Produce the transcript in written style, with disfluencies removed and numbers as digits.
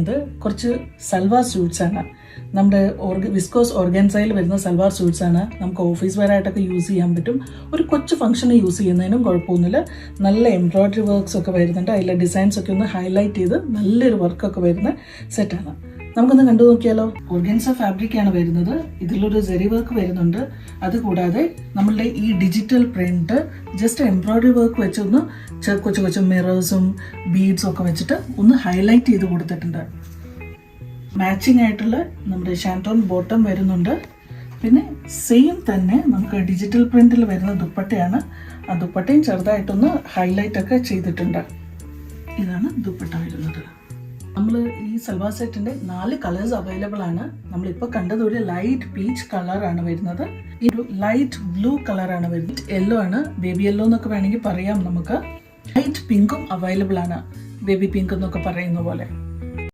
ഇത് കുറച്ച് സൽവാർ സ്യൂട്ട്സ് ആണ്. നമ്മുടെ വിസ്കോസ് ഓർഗൻസയിൽ വരുന്ന സൽവാർ സ്യൂട്ട്സ് ആണ്. നമുക്ക് ഓഫീസ് വെയർ ആയിട്ടൊക്കെ യൂസ് ചെയ്യാൻ പറ്റും. ഒരു കൊച്ചു ഫംഗ്ഷന് യൂസ് ചെയ്യുന്നതിനും കുഴപ്പമൊന്നുമില്ല. നല്ല എംബ്രോയ്ഡറി വർക്ക്സ് ഒക്കെ വരുന്നുണ്ട്. അതിലെ ഡിസൈൻസ് ഒക്കെ ഒന്ന് ഹൈലൈറ്റ് ചെയ്ത് നല്ലൊരു വർക്കൊക്കെ വരുന്ന സെറ്റാണ്. നമുക്കൊന്ന് കണ്ടു നോക്കിയാലോ. ഓർഗൻസ ഫാബ്രിക് ആണ് വരുന്നത്. ഇതിലൊരു സെറി വർക്ക് വരുന്നുണ്ട്. അതുകൂടാതെ നമ്മളുടെ ഈ digital print just embroidery work വെച്ചൊന്ന് കൊച്ചു കൊച്ചു മിറേഴ്സും ബീഡ്സും ഒക്കെ വെച്ചിട്ട് ഒന്ന് ഹൈലൈറ്റ് ചെയ്ത് കൊടുത്തിട്ടുണ്ട്. മാച്ചിങ് ആയിട്ടുള്ള നമ്മുടെ ഷാൻറ്റോൺ ബോട്ടം വരുന്നുണ്ട്. പിന്നെ സെയിം തന്നെ നമുക്ക് ഡിജിറ്റൽ പ്രിന്റിൽ വരുന്ന ദുപ്പട്ടയാണ്. ആ ദുപ്പട്ടയും ചെറുതായിട്ടൊന്ന് ഹൈലൈറ്റ് ഒക്കെ ചെയ്തിട്ടുണ്ട്. ഇതാണ് ദുപ്പട്ട വരുന്നത്. നമ്മൾ ഈ സൽവാർ സെറ്റിന്റെ 4 കളേഴ്സ് അവൈലബിൾ ആണ്. നമ്മളിപ്പോൾ കണ്ടത് ഒരു ലൈറ്റ് പീച്ച് കളറാണ് വരുന്നത്. ഈ ഒരു ലൈറ്റ് ബ്ലൂ കളറാണ് വരുന്നത്. യെല്ലോ ആണ്, ബേബി യെല്ലോ എന്നൊക്കെ വേണമെങ്കിൽ പറയാം. നമുക്ക് ലൈറ്റ് പിങ്കും അവൈലബിൾ ആണ്, ബേബി പിങ്ക് എന്നൊക്കെ പറയുന്ന പോലെ.